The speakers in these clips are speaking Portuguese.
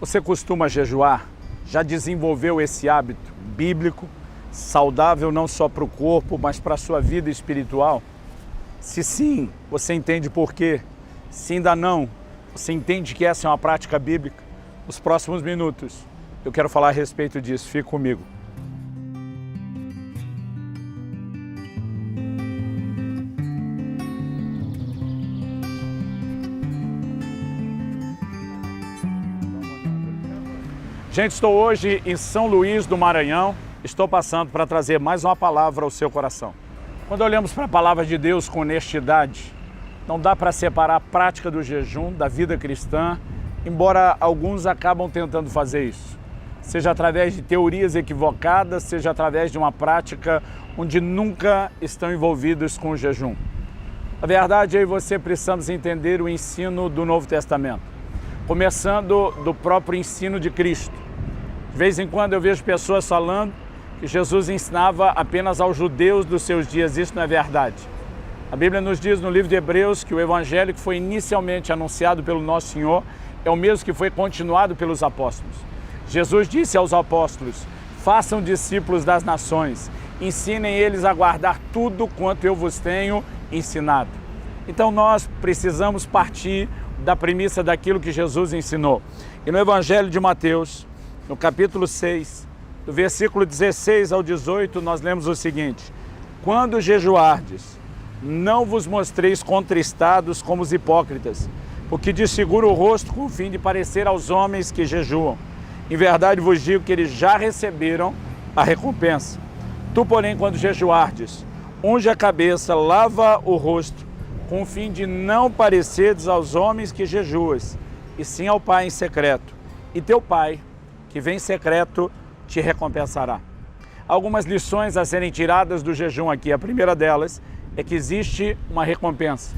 Você costuma jejuar? Já desenvolveu esse hábito bíblico, saudável não só para o corpo, mas para a sua vida espiritual? Se sim, você entende por quê? Se ainda não, você entende que essa é uma prática bíblica? Nos próximos minutos, eu quero falar a respeito disso. Fique comigo. Gente, estou hoje em São Luís do Maranhão. Estou passando para trazer mais uma palavra ao seu coração. Quando olhamos para a palavra de Deus com honestidade, não dá para separar a prática do jejum da vida cristã, embora alguns acabam tentando fazer isso. Seja através de teorias equivocadas, seja através de uma prática onde nunca estão envolvidos com o jejum. A verdade, eu e você precisamos entender o ensino do Novo Testamento, começando do próprio ensino de Cristo. De vez em quando eu vejo pessoas falando que Jesus ensinava apenas aos judeus dos seus dias. Isso não é verdade. A Bíblia nos diz no livro de Hebreus que o evangelho que foi inicialmente anunciado pelo nosso Senhor é o mesmo que foi continuado pelos apóstolos. Jesus disse aos apóstolos: façam discípulos das nações, ensinem eles a guardar tudo quanto eu vos tenho ensinado. Então nós precisamos partir da premissa daquilo que Jesus ensinou. E no Evangelho de Mateus, no capítulo 6, do versículo 16 ao 18, nós lemos o seguinte: quando jejuardes, não vos mostreis contristados como os hipócritas, porque desfiguram o rosto com o fim de parecer aos homens que jejuam. Em verdade vos digo que eles já receberam a recompensa. Tu, porém, quando jejuardes, unge a cabeça, lava o rosto, com o fim de não parecerdes aos homens que jejuas, e sim ao Pai em secreto. E teu Pai, que vem em secreto, te recompensará. Algumas lições a serem tiradas do jejum aqui. A primeira delas é que existe uma recompensa.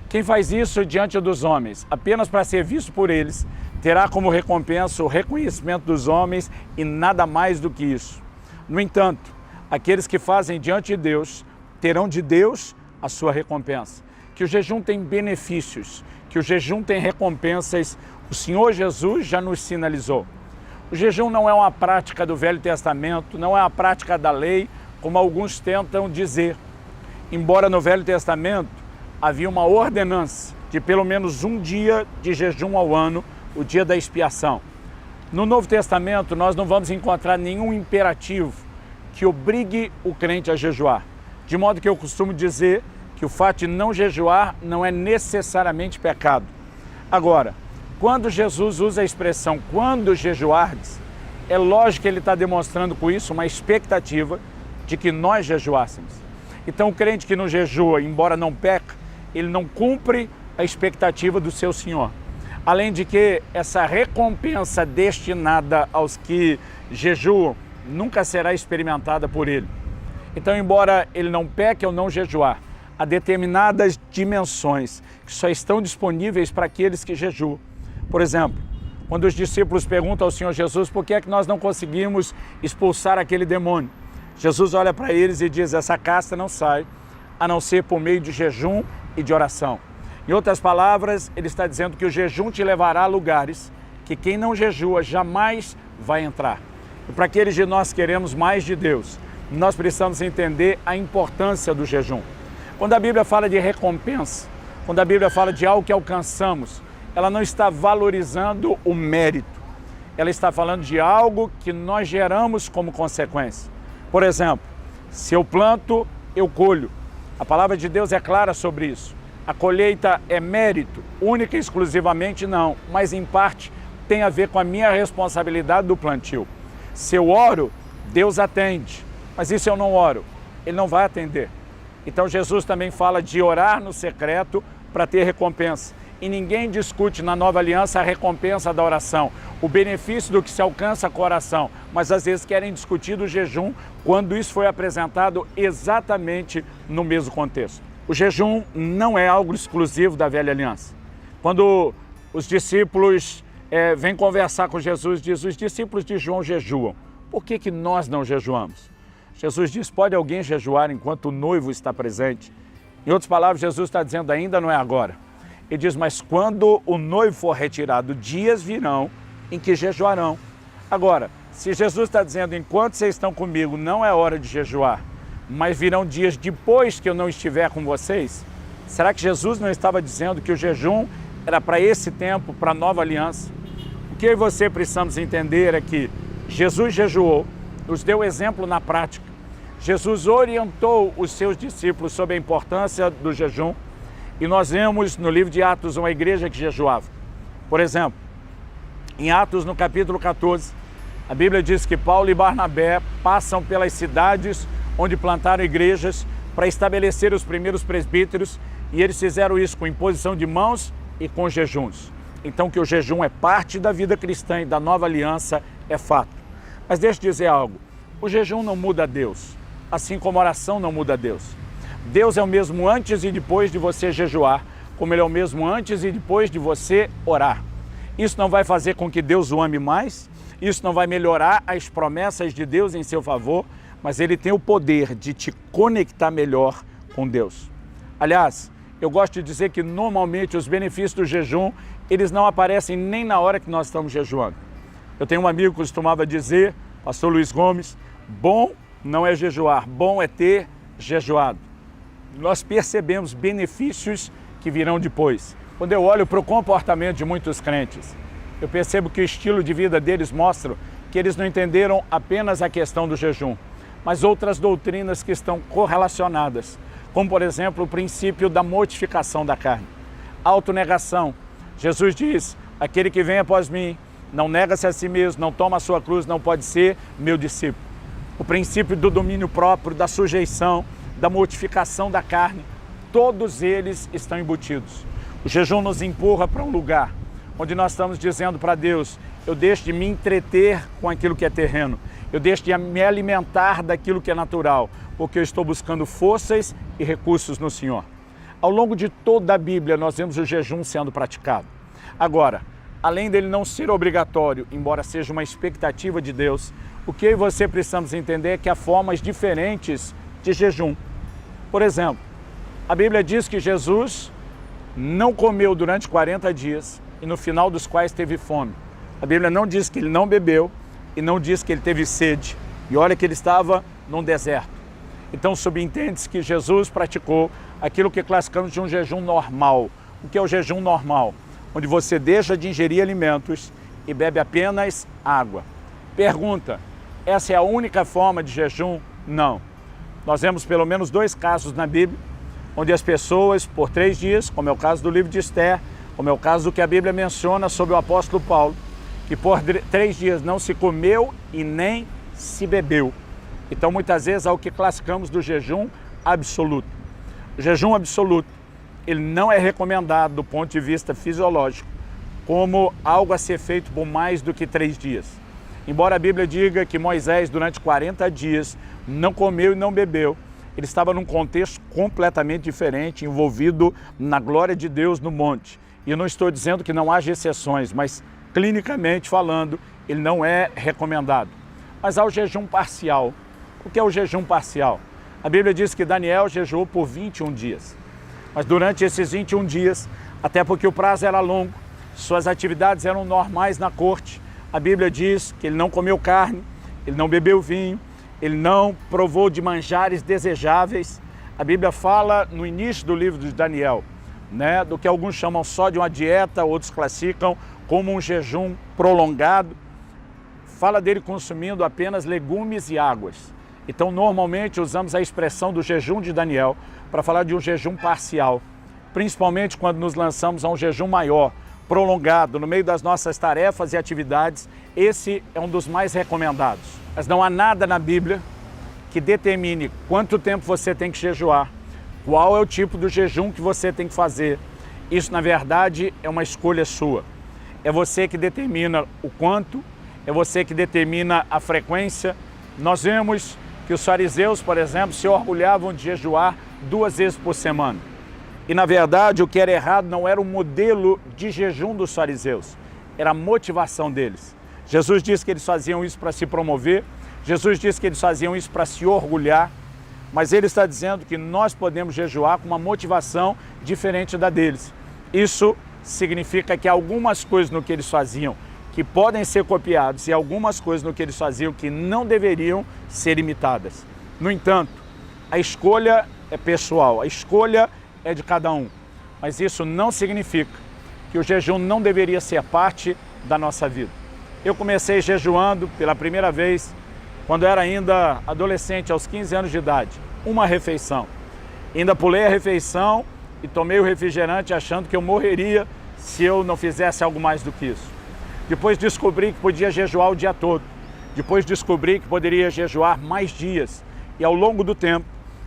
Quem faz isso diante dos homens, apenas para ser visto por eles, terá como recompensa o reconhecimento dos homens e nada mais do que isso. No entanto, aqueles que fazem diante de Deus, terão de Deus a sua recompensa. Que o jejum tem benefícios, que o jejum tem recompensas, o Senhor Jesus já nos sinalizou. O jejum não é uma prática do Velho Testamento, não é uma prática da lei, como alguns tentam dizer. Embora no Velho Testamento havia uma ordenança de pelo menos um dia de jejum ao ano, o dia da expiação. No Novo Testamento nós não vamos encontrar nenhum imperativo que obrigue o crente a jejuar. De modo que eu costumo dizer que o fato de não jejuar não é necessariamente pecado. Agora, quando Jesus usa a expressão quando jejuardes, é lógico que ele está demonstrando com isso uma expectativa de que nós jejuássemos. Então o crente que não jejua, embora não peca, ele não cumpre a expectativa do seu Senhor. Além de que essa recompensa destinada aos que jejuam nunca será experimentada por ele. Então, embora ele não peque ou não jejuar, há determinadas dimensões que só estão disponíveis para aqueles que jejuam. Por exemplo, quando os discípulos perguntam ao Senhor Jesus por que é que nós não conseguimos expulsar aquele demônio, Jesus olha para eles e diz: essa casta não sai a não ser por meio de jejum e de oração. Em outras palavras, ele está dizendo que o jejum te levará a lugares que quem não jejua jamais vai entrar. E para aqueles de nós que queremos mais de Deus, nós precisamos entender a importância do jejum. Quando a Bíblia fala de recompensa, quando a Bíblia fala de algo que alcançamos, ela não está valorizando o mérito. Ela está falando de algo que nós geramos como consequência. Por exemplo, se eu planto, eu colho. A palavra de Deus é clara sobre isso. A colheita é mérito? Única e exclusivamente não, mas em parte tem a ver com a minha responsabilidade do plantio. Se eu oro, Deus atende. Mas e se eu não oro? Ele não vai atender. Então Jesus também fala de orar no secreto para ter recompensa. E ninguém discute na nova aliança a recompensa da oração, o benefício do que se alcança com a oração, mas às vezes querem discutir do jejum quando isso foi apresentado exatamente no mesmo contexto. O jejum não é algo exclusivo da velha aliança. Quando os discípulos vêm conversar com Jesus, diz: os discípulos de João jejuam, por que nós não jejuamos? Jesus diz: pode alguém jejuar enquanto o noivo está presente? Em outras palavras, Jesus está dizendo: ainda não é agora. Ele diz: mas quando o noivo for retirado, dias virão em que jejuarão. Agora, se Jesus está dizendo, enquanto vocês estão comigo, não é hora de jejuar, mas virão dias depois que eu não estiver com vocês, será que Jesus não estava dizendo que o jejum era para esse tempo, para a nova aliança? O que eu e você precisamos entender é que Jesus jejuou, nos deu exemplo na prática. Jesus orientou os seus discípulos sobre a importância do jejum e nós vemos no livro de Atos uma igreja que jejuava. Por exemplo, em Atos, no capítulo 14, a Bíblia diz que Paulo e Barnabé passam pelas cidades onde plantaram igrejas para estabelecer os primeiros presbíteros e eles fizeram isso com imposição de mãos e com jejuns. Então que o jejum é parte da vida cristã e da nova aliança é fato. Mas deixa eu dizer algo, o jejum não muda Deus, assim como a oração não muda Deus. Deus é o mesmo antes e depois de você jejuar, como Ele é o mesmo antes e depois de você orar. Isso não vai fazer com que Deus o ame mais, isso não vai melhorar as promessas de Deus em seu favor, mas Ele tem o poder de te conectar melhor com Deus. Aliás, eu gosto de dizer que normalmente os benefícios do jejum, eles não aparecem nem na hora que nós estamos jejuando. Eu tenho um amigo que costumava dizer, pastor Luiz Gomes, bom não é jejuar, bom é ter jejuado. Nós percebemos benefícios que virão depois. Quando eu olho para o comportamento de muitos crentes, eu percebo que o estilo de vida deles mostra que eles não entenderam apenas a questão do jejum, mas outras doutrinas que estão correlacionadas, como por exemplo o princípio da mortificação da carne. Autonegação. Jesus diz, aquele que vem após mim, não nega-se a si mesmo, não toma a sua cruz, não pode ser meu discípulo. O princípio do domínio próprio, da sujeição, da mortificação da carne, todos eles estão embutidos. O jejum nos empurra para um lugar onde nós estamos dizendo para Deus, eu deixo de me entreter com aquilo que é terreno, eu deixo de me alimentar daquilo que é natural, porque eu estou buscando forças e recursos no Senhor. Ao longo de toda a Bíblia, nós vemos o jejum sendo praticado. Agora, além dele não ser obrigatório, embora seja uma expectativa de Deus, o que eu e você precisamos entender é que há formas diferentes de jejum. Por exemplo, a Bíblia diz que Jesus não comeu durante 40 dias e no final dos quais teve fome. A Bíblia não diz que ele não bebeu e não diz que ele teve sede. E olha que ele estava num deserto. Então subentende-se que Jesus praticou aquilo que classificamos de um jejum normal. O que é o jejum normal? Onde você deixa de ingerir alimentos e bebe apenas água. Pergunta, essa é a única forma de jejum? Não. Nós vemos pelo menos 2 casos na Bíblia, onde as pessoas, por 3 dias, como é o caso do livro de Esther, como é o caso do que a Bíblia menciona sobre o apóstolo Paulo, que por 3 dias não se comeu e nem se bebeu. Então, muitas vezes, há o que classificamos do jejum absoluto. O jejum absoluto, ele não é recomendado do ponto de vista fisiológico, como algo a ser feito por mais do que 3 dias. Embora a Bíblia diga que Moisés, durante 40 dias, não comeu e não bebeu, ele estava num contexto completamente diferente, envolvido na glória de Deus no monte. E eu não estou dizendo que não haja exceções, mas clinicamente falando, ele não é recomendado. Mas há o jejum parcial. O que é o jejum parcial? A Bíblia diz que Daniel jejuou por 21 dias. Mas durante esses 21 dias, até porque o prazo era longo, suas atividades eram normais na corte, a Bíblia diz que ele não comeu carne, ele não bebeu vinho, ele não provou de manjares desejáveis. A Bíblia fala no início do livro de Daniel, do que alguns chamam só de uma dieta, outros classificam como um jejum prolongado. Fala dele consumindo apenas legumes e águas. Então, normalmente, usamos a expressão do jejum de Daniel para falar de um jejum parcial, principalmente quando nos lançamos a um jejum maior, prolongado, no meio das nossas tarefas e atividades. Esse é um dos mais recomendados. Mas não há nada na Bíblia que determine quanto tempo você tem que jejuar, qual é o tipo do jejum que você tem que fazer. Isso, na verdade, é uma escolha sua. É você que determina o quanto, é você que determina a frequência. Nós vemos que os fariseus, por exemplo, se orgulhavam de jejuar 2 vezes por semana. E, na verdade, o que era errado não era o modelo de jejum dos fariseus, era a motivação deles. Jesus disse que eles faziam isso para se promover, Jesus disse que eles faziam isso para se orgulhar, mas ele está dizendo que nós podemos jejuar com uma motivação diferente da deles. Isso significa que algumas coisas no que eles faziam, que podem ser copiados e algumas coisas no que eles faziam que não deveriam ser imitadas. No entanto, a escolha é pessoal, a escolha é de cada um, mas isso não significa que o jejum não deveria ser parte da nossa vida. Eu comecei jejuando pela primeira vez quando era ainda adolescente, aos 15 anos de idade, uma refeição. Ainda pulei a refeição e tomei o refrigerante achando que eu morreria se eu não fizesse algo mais do que isso. Depois descobri que podia jejuar o dia todo. Depois descobri que poderia jejuar mais dias. E ao longo do tempo,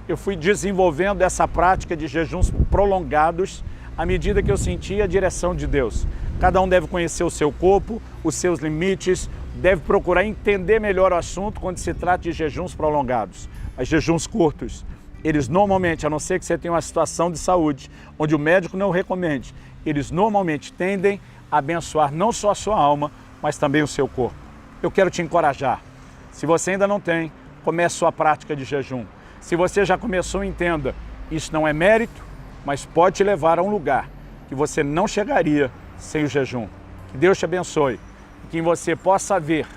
eu fui desenvolvendo essa prática de jejuns prolongados à medida que eu sentia a direção de Deus. Cada um deve conhecer o seu corpo, os seus limites, deve procurar entender melhor o assunto quando se trata de jejuns prolongados. Mas jejuns curtos, eles normalmente, a não ser que você tenha uma situação de saúde, onde o médico não recomende, eles normalmente tendem a abençoar não só a sua alma, mas também o seu corpo. Eu quero te encorajar. Se você ainda não tem, comece sua prática de jejum. Se você já começou, entenda, isso não é mérito, mas pode te levar a um lugar que você não chegaria sem o jejum. Que Deus te abençoe, que você possa ver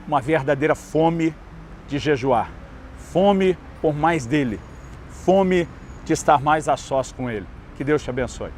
uma verdadeira fome de jejuar, fome por mais dele, fome de estar mais a sós com ele. Que Deus te abençoe.